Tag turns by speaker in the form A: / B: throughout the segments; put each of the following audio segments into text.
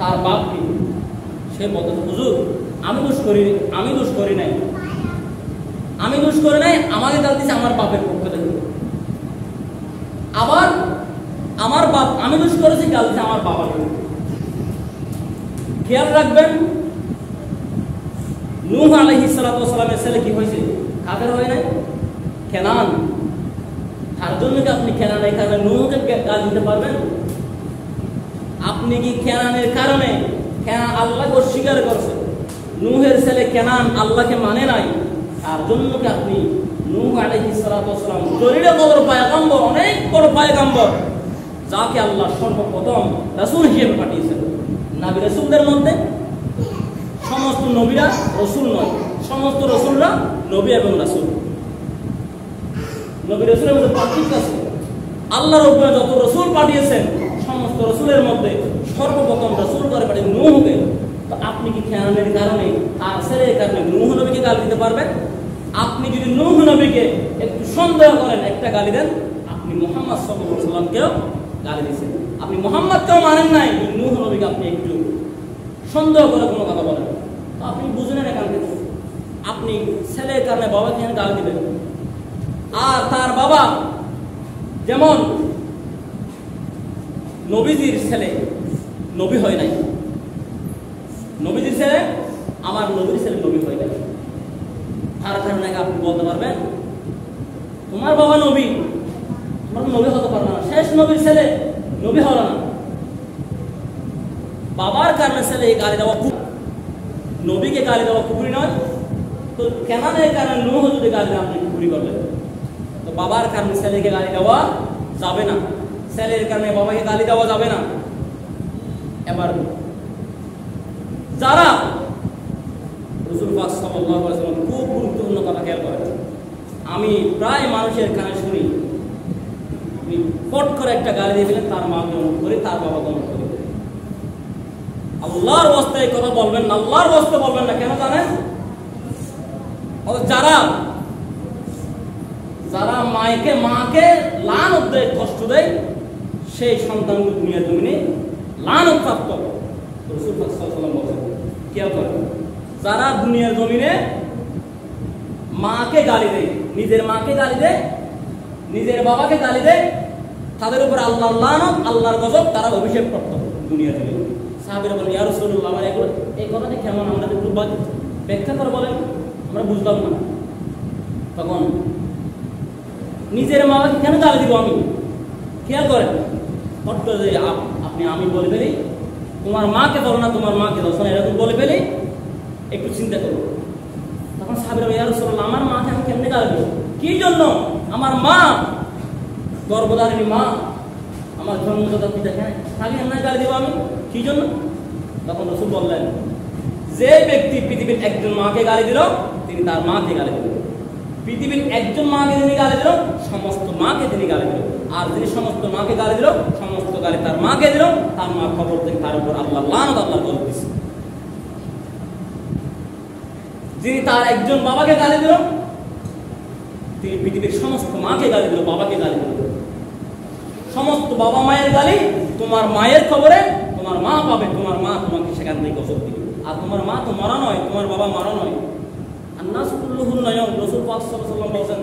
A: তার বাপ কি? সে বলতে, হুজুর আমি দোষ করি নাই, আমি দোষ করি নাই, আমাকে গাল দিচ্ছে আমার বাপের পক্ষ থেকে। আবার আমার বাপ, আমি দোষ করেছি, গাল দিচ্ছে আমার বাবাকে। খেয়াল রাখবেন, নূহ আলাইহিস সালাতু ওয়াস সালামের ছেলে কি হয়েছে? কাফের হয় নাই? কেনান। তার জন্য কি আপনি কেনানের কারণে নূহকে গাল দিতে পারবেন? আপনি কি কেনানের কারণে, কেনান আল্লাহকে অস্বীকার করছে, নূহের ছেলে কেনান আল্লাহকে মানে নাই, তার জন্য কি আপনি নূহ আলাইহিস সালাতু ওয়াস সালাম জলিল কদর পয়গম্বর, অনেক বড় পয়গম্বর, যাকে আল্লাহ সর্বপ্রথম রাসূল হিসেবে পাঠিয়েছেন। নবী রাসূলদের মধ্যে সমস্ত নবীরা রাসূল নয়, সমস্ত রাসূলরা নবী এবং রাসূল। নবী রাসূলের মধ্যে পার্থক্য আছে। আল্লাহ রাব্বুল যত রাসূল পাঠিয়েছেন, সমস্ত রাসূলের মধ্যে সর্বপ্রথম রাসূল করে পাঠিয়ে নূহকে। তো আপনি কি খেয়ালের কারণে, আর ছেলের কারণে নূহ নবীকে গালি দিতে পারবেন? আপনি যদি নূহ নবীকে একটু সন্দেহ করেন, একটা গালি দেন, আপনি মুহাম্মদ সাল্লাল্লাহু আলাইহি ওয়াসাল্লামকেও গালি দিয়েছেন। আপনি মুহাম্মদকেও মানেন নাই, নূহ নবীকে আপনি একটু সন্দেহ করে কোনো কথা বলেন, তো আপনি বুঝেন না কেন আপনি ছেলের কারণে বাবাকে গালি দিবেন। আর তার বাবা যেমন নবীজির ছেলে নবী হয় নাই, নবীজির ছেলে আমার নবীর ছেলে নবী হয় নাই, তার কারণে আপনি বলতে পারবেন তোমার বাবা নবী, তোমার নবী হতে পারবে না, শেষ নবীর ছেলে নবী হলো না। বাবার কারণে ছেলে এই গালি দেওয়া, নবীকে গালি দেওয়া কুফরি নয়? তো কেনানের কারণে নূহ যদি গালি দেন, আপনি কুফরি করলেন। তো বাবার কারণে ছেলেকে গালি দেওয়া যাবে না, ছেলের কারণে বাবাকে গালি দেওয়া যাবে না। এবার যারা রাসূল পাক সাল্লাল্লাহু আলাইহি ওয়াসাল্লাম, খুব গুরুত্বপূর্ণ কথা খেয়াল করেন, আমি প্রায় মানুষের কানে শুনি, পট করে একটা গালি দিয়ে ফেলেন, তার মাকে অনুভব করি, তার বাবাকে অনুভব করি। আল্লাহর ওয়াস্তে এই কথা বলবেন না, আল্লাহর ওয়াস্তে বলবেন না। কেন জানেন? যারা মাকে লানত দেয়, কষ্ট দেয়, সেই সন্তানগুলো দুনিয়ার জমিনে লানত প্রাপ্ত। রাসূল পাক সাল্লাল্লাহু আলাইহি ওয়াসাল্লাম বলেন, খেয়াল করেন, যারা দুনিয়ার জমিনে মাকে গালি দেয়, নিজের মাকে গালি দেয়, নিজের বাবাকে গালি দেয়, তাদের উপর আল্লাহর লানত, আল্লাহর গজব, তারা অভিশাপ প্রাপ্ত দুনিয়ার জমিনে। সাহাবীরা বলেন, ইয়া রাসূলুল্লাহ, আমার এগুলো, এই কথাটি কেমন, আমরা একটু ব্যাখ্যা করে বলেন, আমরা বুঝলাম না। তখন নিজের মাকে কেন গালি দিব আমি? খেয়াল করেন, আপনি আমি বলে ফেলি, তোমার মাকে ধরো না, তোমার মাকে ধরো না, এরকম বলে ফেলি, একটু চিন্তা করো। তখন সাহাবীরা বলেন, ইয়া রাসূলুল্লাহ, আমার মাকে আমি কেমনে গালি দেব? কি জন্য? আমার মা গর্ভধারিণী মা, আমার জন্মদাতা পিতা, তাকে এমন গালি দেবো আমি? কি জন্য? তখন রাসূল বললেন, যে ব্যক্তি পৃথিবীর একজন মাকে গালি দিল, তিনি তার মাকে গালি দিল। পৃথিবীর একজন মাকে যিনি গালি দিল, সমস্ত মাকে তিনি গালি দিল। আর যিনি সমস্ত মাকে গালি দিল, সমস্ত গালি তার মাকে দিল, তার মা খবর থেকে তার উপর আল্লাহ লানত, আল্লাহর গজব দিয়েছে। যিনি তার একজন বাবাকে গালি দিল, তিনি পৃথিবীর সমস্ত মাকে গালি দিল, বাবাকে গালি দিল। সমস্ত বাবা মায়ের গালি তোমার মায়ের খবরে তোমার মা পাবে, তোমার মা তোমাকে সেখান থেকে গজব দিবে। আর তোমার মা তো মারা নয়, তোমার বাবা মারা নয়। আন্নাসু কুল্লুহুম নায়াম, রাসূল পাক সাল্লাল্লাহু আলাইহি ওয়াসাল্লাম বলেন,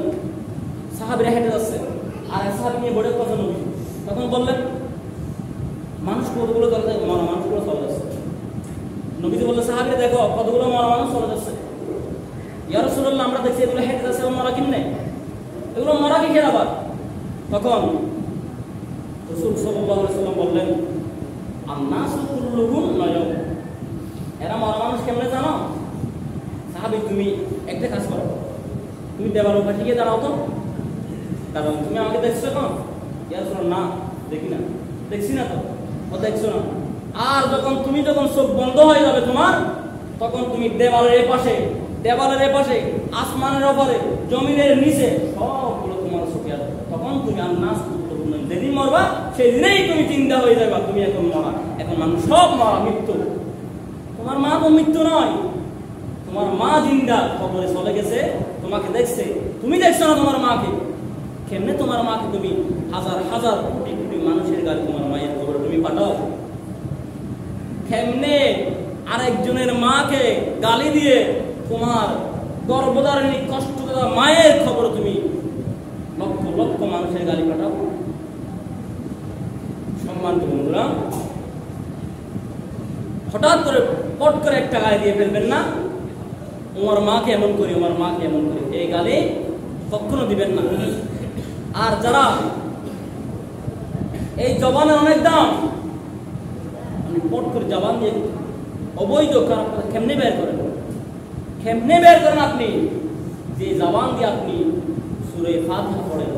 A: সাহাবীরা হেঁটে যাচ্ছে, আর এক সাহাবী নিয়ে বড় কথা নবী, তখন বললেন, মানুষ কতগুলো দরকার, মরা মানুষগুলো চলে যাচ্ছে। নবীজি বললেন, সাহাবীরা দেখো কতগুলো মরা মানুষ চলে যাচ্ছে। ইয়া রাসূলুল্লাহ, আমরা দেখছি এগুলো হেঁটে যাচ্ছে, মরা কিনে, এগুলো মরা কি খেয়ে আবার? তখন রাসূল সাল্লাল্লাহু আলাইহি ওয়াসাল্লাম বললেন, আন্নাসু কুল্লুহুম নায়াম, এরা মরা মানুষ কেমনে জানো? সাহাবী, তুমি একটা কাজ করো, তুমি দেওয়ার উপর গিয়ে দাঁড়াও তো, কারণ তুমি আমাকে দেখছো এখন? ইয়া রাসূলুল্লাহ, না দেখি না, দেখছি না তো। ও দেখছো না? আর তুমি যখন চোখ বন্ধ হয়ে যাবে তোমার, তখন তুমি দেওয়ালের এপাশে, আসমানের ওপরে, জমিনের নিচে, সবগুলো তোমার চোখে আসবে। তখন তুমি আন্নাস কুল্লুহুম নায়াম, যেদিন মরবা সেদিনেই তুমি চিন্তা হয়ে যাবা তুমি এখন মরা, এখন মানুষ সব মরা, মৃত্যু। তোমার মা তো মৃত্যু নয়, তোমার মা জিন্দা, কবরে চলে গেছে, তোমাকে দেখছে, তুমি দেখছো না তোমার মাকে। কেমনে তোমার মাকে তুমি হাজার হাজার কোটি কোটি মানুষের গাড়ি তোমার মায়ের কবরে তুমি পাঠাও? কেমনে আরেকজনের মাকে গালি দিয়ে তোমার গর্ভধারিণী কষ্ট দেওয়া মায়ের খবর তুমি লক্ষ লক্ষ মানুষের গালি পাঠাও? সম্মানিত বন্ধুরা, হঠাৎ করে পট করে একটা গালি দিয়ে ফেলবেন না, আমার মাকে এমন করি, আমার মাকে এমন করি, এই গালি কখনো দিবেন না। আর যারা এই জবানের অনেক দাম, আপনি পট করে জবান দিয়ে অবৈধ খারাপ কথা কেমনে বের করেন? কেমনে বের করেন আপনি? যে জবান দিয়ে আপনি সূরা ফাতিহা পড়েন,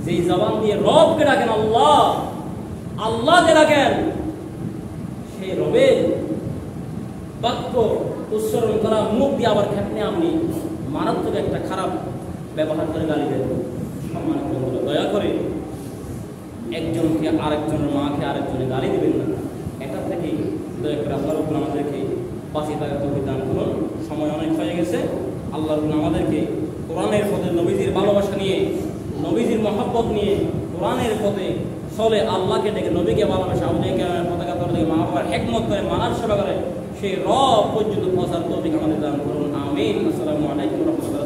A: যে জবান দিয়ে রবকে ডাকেন, আল্লাহ আল্লাহকে ডাকেন, সেই রবের বাক্য উচ্চারণ করা মুখ দিয়ে আবার কেমনে আপনি মারাত্মক একটা খারাপ ব্যবহার করে গালি দেন? সম্মানিত বন্ধুরা, দয়া করে একজনকে আরেকজনের মাকে আরেকজনে গালি দিবেন না। এটা থেকে দয়া করে আল্লাহর উপর আমাদেরকে বাঁচিয়ে থাকার তৌফিক দান করুন। সময় অনেক হয়ে গেছে। আল্লাহর উপর আমাদেরকে কোরআনের পথে নবীজির ভালোবাসা নিয়ে, নবীজির মহব্বত নিয়ে কোরআনের পথে চলে, আল্লাহকে ডেকে নবীকে ভালোবাসা, আমাদেরকে পতাকা তলে থেকে মা বাবার হেকমত করে মানার সেবা করে সেই রব পর্যন্ত পৌঁছার তৌফিক আমাদের দান করুন। আমিন। আসসালামু আলাইকুম ওয়া রাহমাতুল্লাহ।